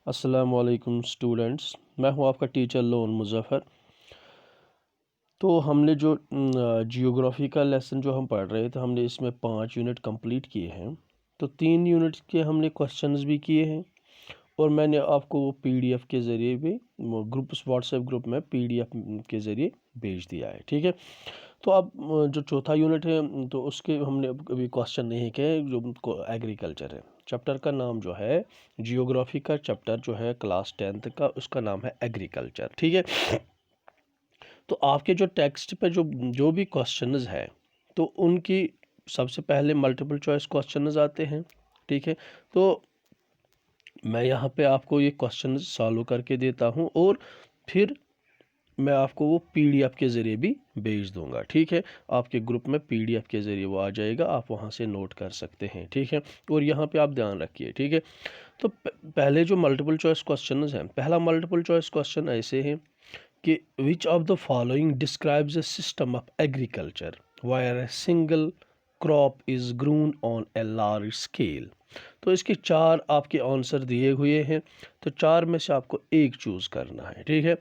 अस्सलामुअलैकुम स्टूडेंट्स, मैं हूं आपका टीचर लोन मुज़फ़्फ़र। तो हमने जो जियोग्राफी का लेसन जो हम पढ़ रहे थे, हमने इसमें 5 यूनिट कंप्लीट किए हैं। तो 3 यूनिट के हमने क्वेश्चंस भी किए हैं और मैंने आपको वो पीडीएफ के ज़रिए भी व्हाट्सएप ग्रुप में पीडीएफ के ज़रिए भेज दिया है। ठीक है। तो अब जो चौथा यूनिट है तो उसके हमने अभी क्वेश्चन नहीं किए, जो एग्रीकल्चर है। चैप्टर का नाम जो है जियोग्राफी का चैप्टर जो है क्लास 10th का, उसका नाम है एग्रीकल्चर। ठीक है। तो आपके जो टेक्स्ट पे जो जो भी क्वेश्चंस है तो उनकी सबसे पहले मल्टीपल चॉइस क्वेश्चंस आते हैं। ठीक है। तो मैं यहाँ पे आपको ये क्वेश्चन सॉल्व करके देता हूँ और फिर मैं आपको वो पीडीएफ के ज़रिए भी भेज दूंगा। ठीक है। आपके ग्रुप में पीडीएफ के ज़रिए वो आ जाएगा, आप वहाँ से नोट कर सकते हैं। ठीक है। और यहाँ पे आप ध्यान रखिए। ठीक है। तो पहले जो मल्टीपल चॉइस क्वेश्चन हैं, पहला मल्टीपल चॉइस क्वेश्चन ऐसे हैं कि विच of the following describes a system of agriculture wire a single crop is grown on a large scale. तो इसके 4 आपके आंसर दिए हुए हैं, तो 4 में से आपको एक चूज़ करना है। ठीक है।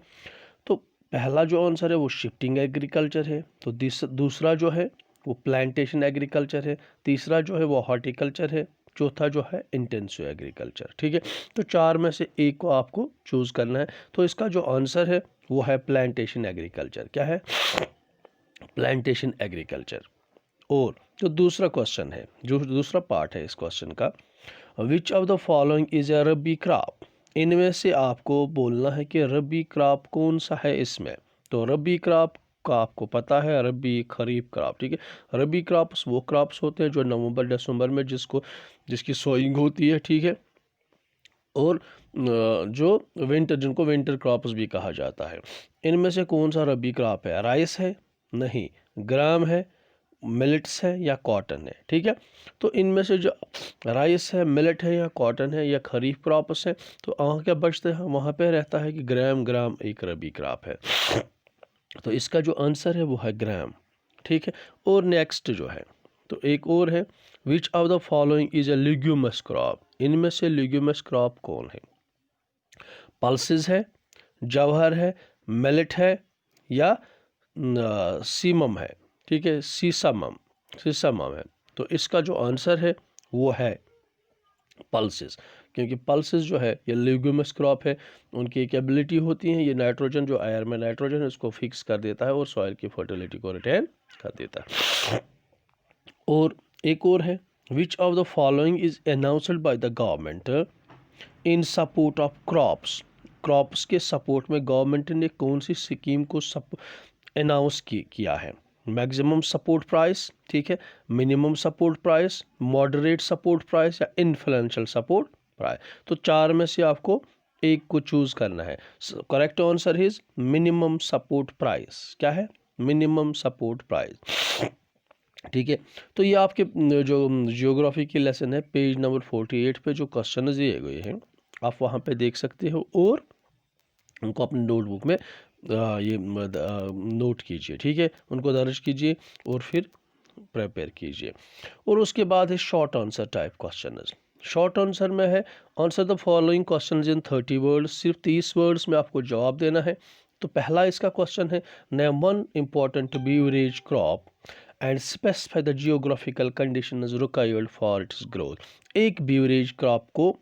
तो पहला जो आंसर है वो शिफ्टिंग एग्रीकल्चर है, तो दूसरा जो है वो प्लांटेशन एग्रीकल्चर है, तीसरा जो है वो हॉर्टिकल्चर है, चौथा जो है इंटेंसिव एग्रीकल्चर। ठीक है। तो 4 में से एक को आपको चूज़ करना है। तो इसका जो आंसर है वो है प्लांटेशन एग्रीकल्चर। क्या है? Plantation agriculture. और जो दूसरा क्वेश्चन है, जो दूसरा पार्ट है इस क्वेश्चन का, विच of the following is a rabi crop. इनमें से आपको बोलना है कि रबी क्रॉप कौन सा है इसमें। तो रबी क्रॉप का आपको पता है, रबी खरीफ क्रॉप। ठीक है। रबी क्रॉप्स वो क्रॉप्स होते हैं जो नवंबर दिसंबर में जिसकी सोइंग होती है। ठीक है। और जो जिनको विंटर क्रॉप्स भी कहा जाता है। इनमें से कौन सा रबी क्रॉप है? राइस है? नहीं। ग्राम है? मिलेट्स है या कॉटन है? ठीक है। तो इनमें से जो राइस है, मिलेट है या कॉटन है या खरीफ क्रॉप्स है, तो वहाँ क्या बचते हैं? वहाँ पे रहता है कि ग्राम एक रबी क्रॉप है। तो इसका जो आंसर है वो है ग्राम। ठीक है। और नेक्स्ट जो है, तो एक और है, which of the following is a leguminous crop. इनमें से लिग्यूमस क्रॉप कौन है? पल्सेस है, जवाहर है, मिलेट है या सीमम है। ठीक है। सीसमम है। तो इसका जो आंसर है वो है पल्सेस, क्योंकि पल्सेस जो है ये लिग्यूमस क्रॉप है। उनकी एक एबिलिटी होती है, ये नाइट्रोजन, जो एयर में नाइट्रोजन है उसको फिक्स कर देता है और सॉइल की फर्टिलिटी को रिटेन कर देता है। और एक और है, which of the following is announced by the government in support of crops. Crops के सपोर्ट में गवर्नमेंट ने कौन सी स्कीम को अनाउंस किया है? मैक्सिमम सपोर्ट प्राइस, ठीक है, minimum support price, moderate support price या इन्फ्लुएंशियल सपोर्ट प्राइस। तो 4 में से आपको एक को चूज करना है। Correct answer is minimum support price. क्या है? Minimum support price. ठीक है। तो ये आपके जो जियोग्राफी की लेसन है, पेज नंबर 48 पे जो क्वेश्चन दिए गए हैं आप वहाँ पे देख सकते हो और उनको अपने नोटबुक में ये नोट कीजिए। ठीक है। उनको दर्ज कीजिए और फिर प्रिपेयर कीजिए। और उसके बाद है short answer type question. Short answer में है, answer the following question in 30 words. सिर्फ 30 वर्ड्स में आपको जवाब देना है। तो पहला इसका क्वेश्चन है, name one important beverage crop and specify the geographical conditions required for its growth. एक बीवरेज क्रॉप को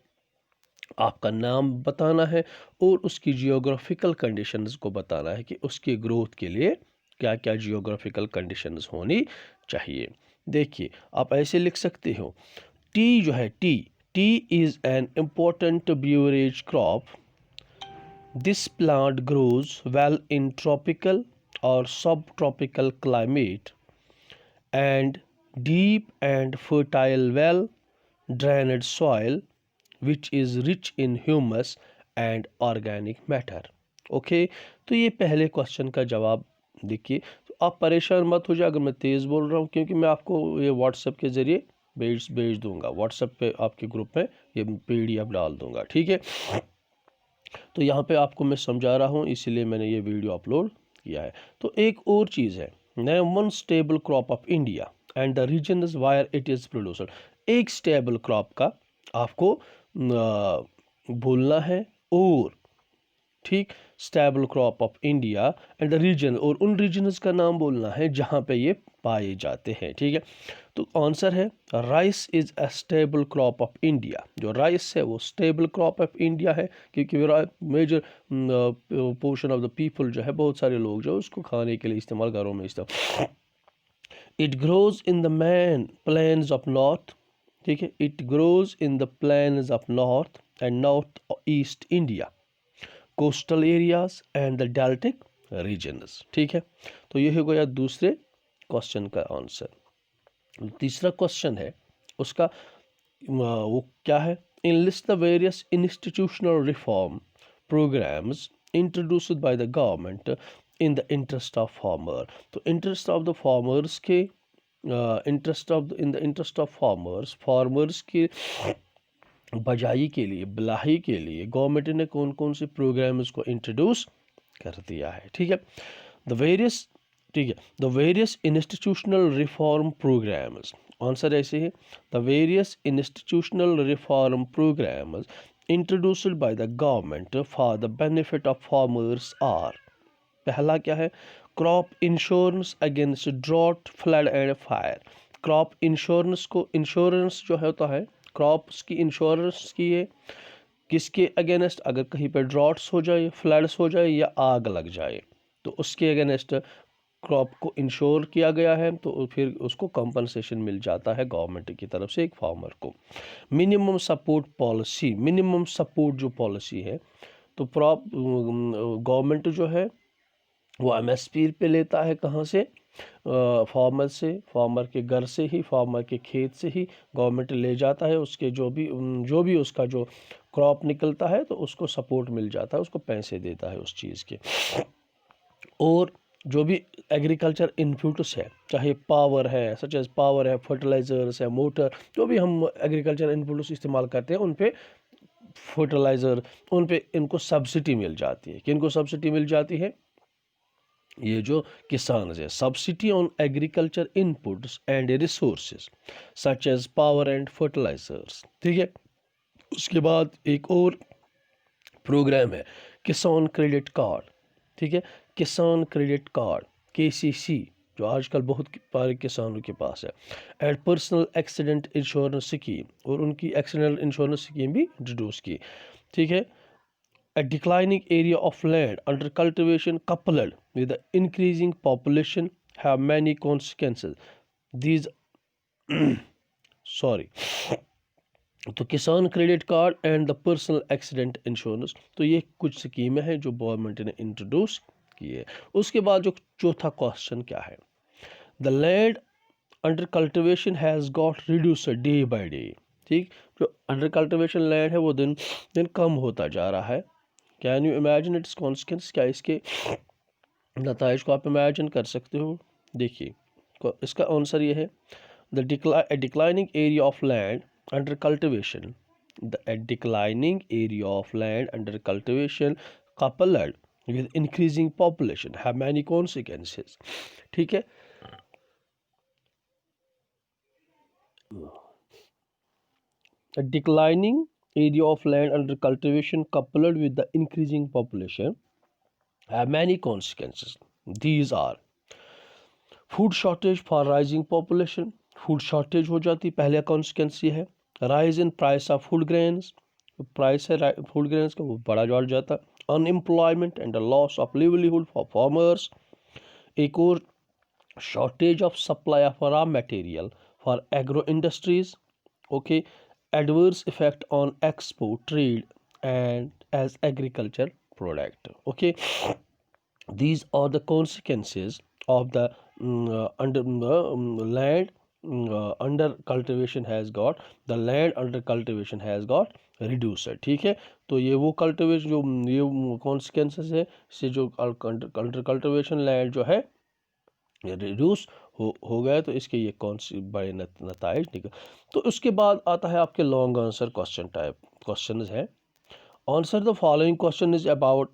आपका नाम बताना है और उसकी जियोग्राफिकल कंडीशंस को बताना है कि उसकी ग्रोथ के लिए क्या क्या जियोग्राफिकल कंडीशंस होनी चाहिए। देखिए, आप ऐसे लिख सकते हो, टी जो है, tea is an important beverage crop. This plant grows well in tropical और subtropical climate and deep and fertile well drained soil which is rich in humus and organic matter। Okay. तो ये पहले question का जवाब। देखिए, तो आप परेशान मत हो जाए अगर मैं तेज़ बोल रहा हूँ, क्योंकि मैं आपको ये व्हाट्सएप के ज़रिए भेज दूंगा। व्हाट्सएप पे आपके ग्रुप में ये पीडीएफ डाल दूंगा। ठीक है। तो यहाँ पे आपको मैं समझा रहा हूँ, इसीलिए मैंने ये वीडियो अपलोड किया है। तो एक और चीज़ है, name one staple crop of India and the region where it is produced. एक स्टेबल क्रॉप का आपको बोलना है, और ठीक staple crop of India and region, और उन रीजन्स का नाम बोलना है जहाँ पे ये पाए जाते हैं। ठीक है, तो आंसर है rice is a staple crop of India. जो राइस है वो स्टेबल क्रॉप ऑफ इंडिया है, क्योंकि major portion of the people जो है, बहुत सारे लोग जो उसको खाने के लिए इस्तेमाल, घरों में इस्तेमाल। It grows in the main plains of north, ठीक है, it grows in the plains of north and north east India, coastal areas and the deltaic regions. ठीक है, तो ये हो गया दूसरे क्वेश्चन का आंसर। तीसरा क्वेश्चन है उसका, वो क्या है, enlist the various institutional reform programs introduced by the government in the interest of farmer। तो interest of the farmers के in the interest of farmers के बजाई के लिए, भलाई के लिए गवर्नमेंट ने कौन कौन से प्रोग्राम्स को इंट्रोड्यूस कर दिया है। ठीक है, द वेरियस, ठीक है, the various institutional reform programmes, answer ऐसे है, the various institutional reform programmes introduced by the government for the benefit of farmers are. पहला क्या है, crop insurance against drought flood and fire. Crop insurance को, insurance जो होता है crops की इंश्योरेंस की है किसके अगेंस्ट, अगर कहीं पर ड्रॉट्स हो जाए, फ्लड्स हो जाए या आग लग जाए, तो उसके अगेंस्ट क्रॉप को इंश्योर किया गया है, तो फिर उसको कंपनसेशन मिल जाता है गवर्नमेंट की तरफ से एक फार्मर को। Minimum support policy, minimum support जो पॉलिसी है, तो गवर्नमेंट जो है वो एमएसपी पे लेता है, कहाँ से, फार्मर से, फार्मर के घर से ही, फार्मर के खेत से ही गवर्नमेंट ले जाता है, उसके जो भी उसका जो क्रॉप निकलता है तो उसको सपोर्ट मिल जाता है, उसको पैसे देता है उस चीज़ के। और जो भी एग्रीकल्चर इनपुट्स है, चाहे पावर है, सच एज पावर है, फर्टिलाइजर्स है, मोटर, जो भी हम एग्रीकल्चर इनपुट्स इस्तेमाल करते हैं उन पे फर्टिलाइज़र, उन पे इनको सब्सिडी मिल जाती है। किनको सब्सिडी मिल जाती है, ये जो किसान है, subsidy on agriculture inputs and resources such as power and fertilisers. ठीक है, उसके बाद एक और प्रोग्राम है किसान क्रेडिट कार्ड। ठीक है, किसान क्रेडिट कार्ड केसीसी, जो आजकल बहुत सारे किसानों के पास है, and personal accident insurance scheme, और उनकी एक्सीडेंट इंश्योरेंस स्कीम भी इंट्रोड्यूस की। ठीक है, a declining area of land under cultivation coupled with the increasing population have many consequences. These sorry, तो किसान credit card and the personal accident insurance, तो ये कुछ स्कीमें हैं जो गवर्नमेंट ने इंट्रोड्यूस की है। उसके बाद जो चौथा क्वेश्चन क्या है, the land under cultivation has got reduce day by day. ठीक, जो अंडर कल्टिवेशन लैंड है वो दिन दिन कम होता जा रहा है। Can you imagine it's consequence, क्या इसके नताइज को आप इमेजिन कर सकते हो। देखिए, इसका आंसर ये है, the declining area of land under cultivation, the declining area of land under cultivation coupled with increasing population have many consequences। ठीक है, a declining area of land under cultivation coupled with the increasing population have many consequences। These are food shortage for rising population, food shortage हो जाती, पहले consequence ये है। Rise in price of food grains, price है food grains का वो बड़ा बढ़ जाता। Unemployment and loss of livelihood for farmers. एक और, shortage of supply of raw material for agro industries. Okay, adverse effect on export trade and as agriculture product. Okay, these are the consequences of the under land under cultivation has got, the land under cultivation has got reduced। ठीक है, तो ये वो cultivation जो ये consequences है से, जो अंडर कल्टिवेशन लैंड जो है रिड्यूस हो गया, तो इसके ये कौन सी बड़े नताइज निकल। तो उसके बाद आता है आपके long answer question type question है। Answer the following question is about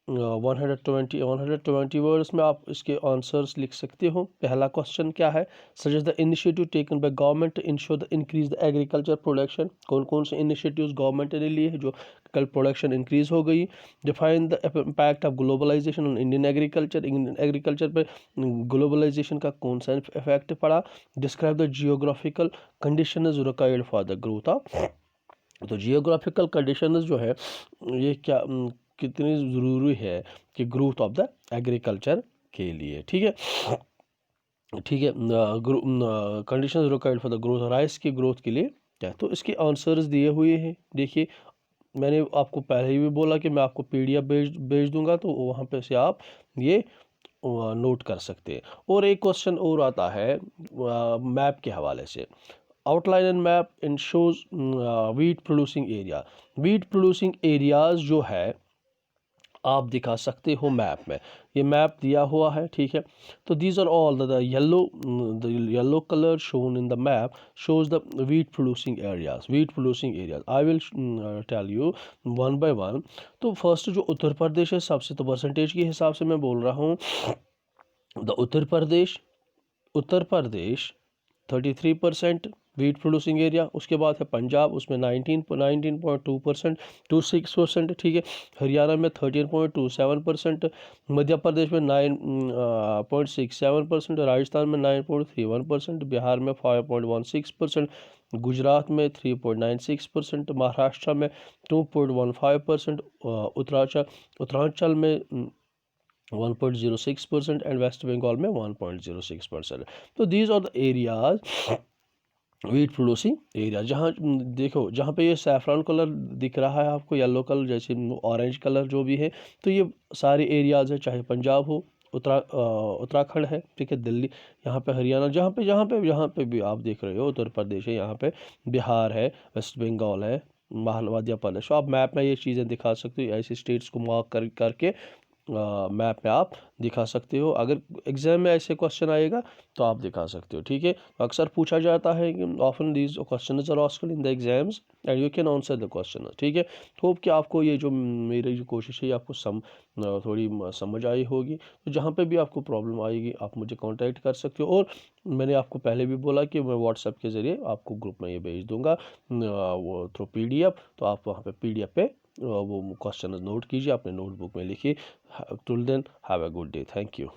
120 words में आप इसके आंसर्स लिख सकते हो। पहला क्वेश्चन क्या है, suggest the initiative taken by government to ensure the increase the agriculture production. कौन कौन से इनिशिएटिव्स गवर्नमेंट ने लिए हैं जो कल प्रोडक्शन इंक्रीज हो गई। Define the impact of globalisation on Indian agriculture पे ग्लोबलाइजेशन का कौन सा इफेक्ट पड़ा। Describe the geographical conditions required for the growth of. तो जियोग्राफिकल कंडीशंस जो है ये क्या कितनी ज़रूरी है कि ग्रोथ ऑफ द एग्रीकल्चर के लिए। ठीक है, ठीक है। Conditions required for the growth, rice की ग्रोथ के लिए क्या, तो इसके आंसर्स दिए हुए हैं। देखिए मैंने आपको पहले ही भी बोला कि मैं आपको पीडीएफ भेज दूंगा, तो वहाँ पे से आप ये नोट कर सकते हैं। और एक क्वेश्चन और आता है मैप के हवाले से। Outline and map in shows wheat producing area. Wheat producing areas जो है आप दिखा सकते हो मैप में। ये मैप दिया हुआ है, ठीक है। तो these are all the yellow colour shown in the map shows the wheat producing areas. I will tell you one by one. तो फर्स्ट जो उत्तर प्रदेश है सबसे, तो परसेंटेज के हिसाब से मैं बोल रहा हूँ the Uttar Pradesh 33% wheat producing area. उसके बाद है पंजाब, उसमें 19.2%, 26%, ठीक है। हरियाणा में 13.27%, मध्य प्रदेश में 9.67%, राजस्थान में 9.31%, बिहार में 5.16%, गुजरात में 3.96%, महाराष्ट्र में 2.15%, उत्तरांचल में 1.06% एंड वेस्ट बंगाल में 1.06%। तो these are the areas wheat producing area. जहाँ देखो जहाँ पे ये सैफरान कलर दिख रहा है आपको, येलो कलर जैसे ऑरेंज कलर जो भी है, तो ये सारे एरियाज है, चाहे पंजाब हो, उत्तराखंड है, ठीक है, दिल्ली, यहाँ पे हरियाणा, जहाँ पे भी आप देख रहे हो, उत्तर प्रदेश है, यहाँ पे बिहार है, वेस्ट बंगाल है, मध्य प्रदेश। आप मैप में ये चीज़ें दिखा सकते हो, ऐसे स्टेट्स को मार्क करके मैप में आप दिखा सकते हो। अगर एग्जाम में ऐसे क्वेश्चन आएगा तो आप दिखा सकते हो, ठीक है। अक्सर पूछा जाता है कि often these questions are asked in the exams and you can answer the question, ठीक है। होप कि आपको ये जो मेरी जो कोशिश है आपको थोड़ी समझ आई होगी। तो जहाँ पे भी आपको प्रॉब्लम आएगी आप मुझे कांटेक्ट कर सकते हो। और मैंने आपको पहले भी बोला कि मैं व्हाट्सएप के ज़रिए आपको ग्रुप में ये भेज दूँगा वो थ्रू PDF। तो आप वहाँ पे PDF पे वो क्वेश्चन नोट कीजिए, अपने नोटबुक में लिखिए। Till then have a good day, thank you.